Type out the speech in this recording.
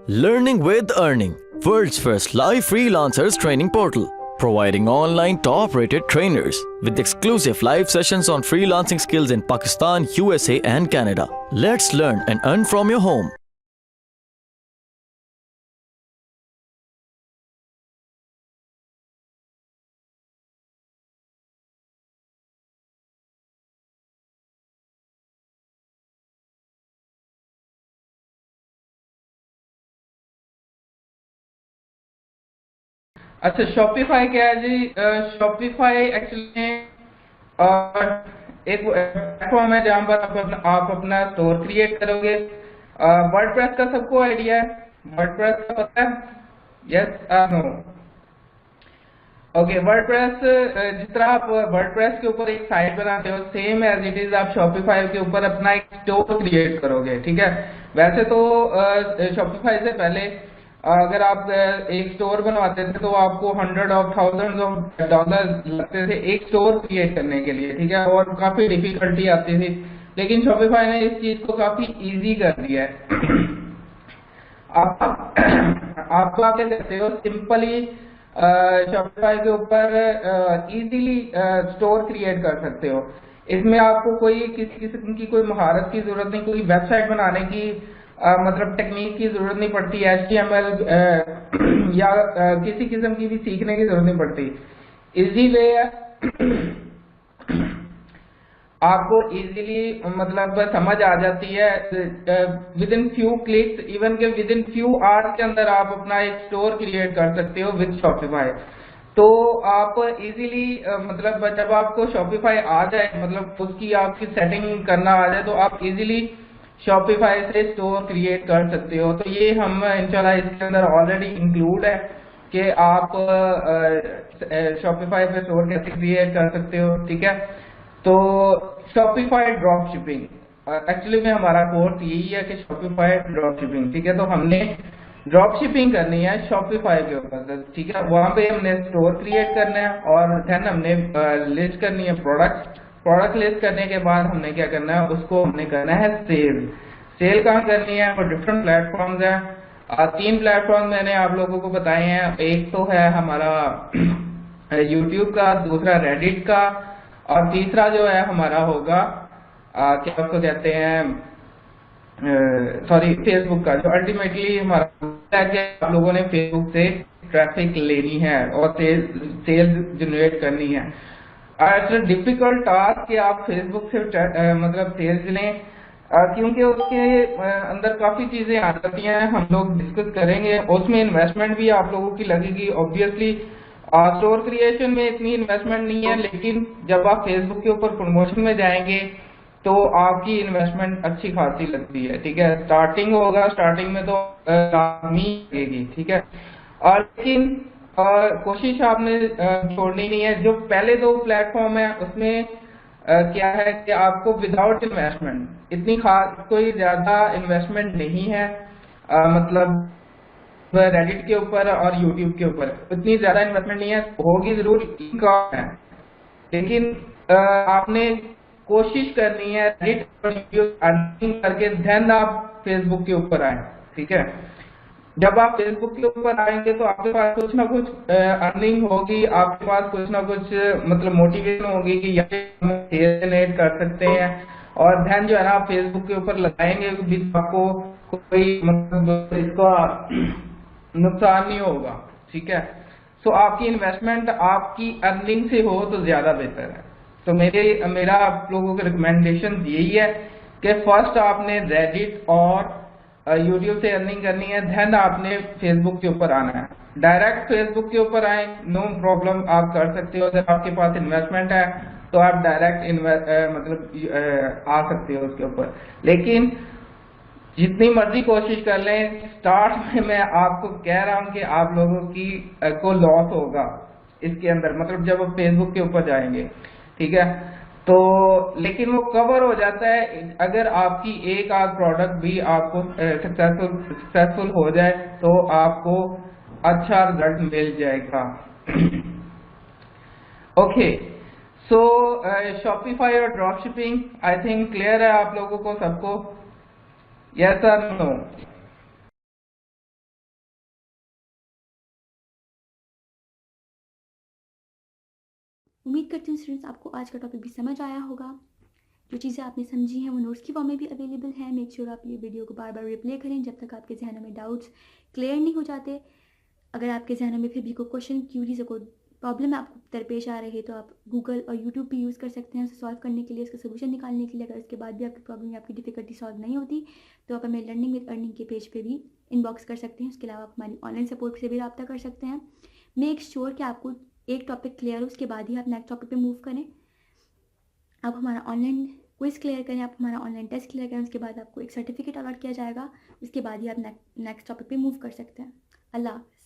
Learning with Earning, world's first live freelancers training portal, providing online top-rated trainers with exclusive live sessions on freelancing skills in Pakistan, USA and Canada. Let's learn and earn from your home. अच्छा, Shopify क्या है जी? Shopify actually एक platform है जहाँ पर आप अपना store create करोगे। वर्डप्रेस का सबको आइडिया है? वर्डप्रेस का पता है? Yes no? ओके, वर्डप्रेस जिस तरह आप वर्डप्रेस के ऊपर एक साइट बनाते हो, सेम एज इट इज आप शॉपिफाई के ऊपर अपना एक स्टोर क्रिएट करोगे। ठीक है, वैसे तो शॉपिफाई से पहले अगर आप एक स्टोर बनवाते थे तो आपको hundred of thousand of dollar लगते थे एक स्टोर क्रिएट करने के लिए। ठीक है, और काफी डिफिकल्टी आती थी, लेकिन शॉपिफाई ने इस चीज को काफी इजी कर दिया है। आप क्या कहते हो, सिंपली शॉपिफाई के ऊपर इजीली स्टोर क्रिएट कर सकते हो। इसमें आपको कोई किसी किस्म की कोई महारत की जरूरत नहीं, कोई वेबसाइट बनाने की मतलब टेक्निक की जरूरत नहीं पड़ती, HTML या किसी किस्म की भी सीखने की जरूरत नहीं पड़ती। इजी वे है, आपको इजीली मतलब समझ आ जाती है। With in few clicks, even के विद इन फ्यू आवर्स के अंदर आप अपना एक स्टोर क्रिएट कर सकते हो विद शॉपिफाई। तो आप इजीली मतलब जब आपको शॉपिफाई आ जाए, मतलब उसकी आपकी सेटिंग करना आ जाए, तो आप इजीली शॉपिफाई से स्टोर क्रिएट कर सकते हो। तो ये हम इंशाल्लाह इसके अंदर ऑलरेडी इंक्लूड है कि आप शॉपिफाई पे स्टोर कैसे क्रिएट कर सकते हो। ठीक है, तो शॉपिफाई ड्रॉप शिपिंग एक्चुअली में हमारा कोर्स यही है कि शॉपिफाई ड्रॉप शिपिंग। ठीक है, तो हमने ड्रॉप शिपिंग करनी है शॉपिफाई के ऊपर। ठीक है, वहां पे हमने स्टोर क्रिएट करना है और देन हमने लिस्ट करनी है प्रोडक्ट लिस्ट करने के बाद हमने क्या करना है, उसको हमने करना है सेल कहाँ करनी है। और डिफरेंट प्लेटफॉर्म्स हैं, 3 प्लेटफॉर्म मैंने आप लोगों को बताए हैं। एक तो है हमारा यूट्यूब का, दूसरा रेडिट का, और तीसरा जो है हमारा होगा क्या उसको कहते हैं, सॉरी, फेसबुक का, जो अल्टीमेटली हमारा है कि आप लोगों ने फेसबुक से ट्रैफिक लेनी है और सेल जनरेट करनी है। इट्स डिफिकल्ट टास्क कि आप फेसबुक से मतलब सेल्स लें, क्योंकि उसके अंदर काफी चीजें आ जाती हैं, हम लोग डिस्कस करेंगे। उसमें इन्वेस्टमेंट भी आप लोगों की लगेगी ऑब्वियसली। स्टोर क्रिएशन में इतनी इन्वेस्टमेंट नहीं है, लेकिन जब आप फेसबुक के ऊपर प्रमोशन में जाएंगे तो आपकी इन्वेस्टमेंट अच्छी खासी लगती है। ठीक है, स्टार्टिंग होगा, स्टार्टिंग में तो लाजमी लगेगी। ठीक है, और लेकिन कोशिश आपने छोड़नी नहीं है। जो पहले 2 प्लेटफॉर्म है उसमें क्या है कि आपको विदाउट इन्वेस्टमेंट, इतनी खास कोई ज्यादा इन्वेस्टमेंट नहीं है, मतलब रेडिट के ऊपर और यूट्यूब के ऊपर इतनी ज्यादा इन्वेस्टमेंट नहीं है, होगी जरूर है, लेकिन आपने कोशिश करनी है रेडिट और यूट्यूब अर्निंग करके देन आप फेसबुक के ऊपर आए। ठीक है, जब आप फेसबुक के ऊपर आएंगे तो आपके पास कुछ ना कुछ अर्निंग होगी, आपके पास कुछ ना कुछ मतलब मोटिवेशन होगी कि यहाँ जनरेट कर सकते हैं, और ध्यान जो है ना आप फेसबुक के ऊपर लगाएंगे भी, आपको कोई मतलब इसका नुकसान नहीं होगा। ठीक है, सो आपकी इन्वेस्टमेंट आपकी अर्निंग से हो तो ज्यादा बेहतर है। तो मेरा आप लोगों को रिकमेंडेशन यही है कि फर्स्ट आपने रेडिट और यूट्यूब से अर्निंग करनी है, देन आपने फेसबुक के ऊपर आना है। डायरेक्ट फेसबुक के ऊपर आए, नो प्रॉब्लम, आप कर सकते हो। अगर आपके पास इन्वेस्टमेंट है तो आप डायरेक्ट मतलब आ सकते हो उसके ऊपर। लेकिन जितनी मर्जी कोशिश कर लें, स्टार्ट में मैं आपको कह रहा हूं कि आप लोगों की को लॉस होगा इसके अंदर, मतलब जब आप फेसबुक के ऊपर जाएंगे। ठीक है, तो लेकिन वो कवर हो जाता है अगर आपकी एक आध प्रोडक्ट भी आपको सक्सेसफुल हो जाए तो आपको अच्छा रिजल्ट मिल जाएगा। ओके, सो शॉपिफाई और drop shipping I think clear है आप लोगों को सबको? यस और नो? उम्मीद करती हूँ स्टूडेंट्स आपको आज का टॉपिक भी समझ आया होगा। जो चीज़ें आपने समझी हैं वो नोट्स की फॉर्म में भी अवेलेबल है। मेक श्योर आप ये वीडियो को बार बार रिप्ले करें जब तक आपके जहनों में डाउट्स क्लियर नहीं हो जाते। अगर आपके जहनों में फिर भी कोई क्वेश्चन, क्यूरीज, कोई प्रॉब्लम आपको दरपेश आ रही है तो आप गूगल और यूट्यूब भी यूज़ कर सकते हैं उसे सॉल्व करने के लिए, उसका सोल्यूशन निकालने के लिए। अगर उसके बाद भी आपकी प्रॉब्लम या आपकी डिफिकल्टी सॉल्व नहीं होती तो आप हमें लर्निंग विद अर्निंग के पेज पे भी इनबॉक्स कर सकते हैं। उसके अलावा आप हमारी ऑनलाइन सपोर्ट से भी रब्ता कर सकते हैं। मेक श्योर कि आपको एक टॉपिक क्लियर हो, उसके बाद ही आप नेक्स्ट टॉपिक पे मूव करें। आप हमारा ऑनलाइन क्विज क्लियर करें, आप हमारा ऑनलाइन टेस्ट क्लियर करें, उसके बाद आपको एक सर्टिफिकेट अलॉट किया जाएगा। उसके बाद ही आप नेक्स्ट टॉपिक पे मूव कर सकते हैं। अल्लाह हाफ़िज़।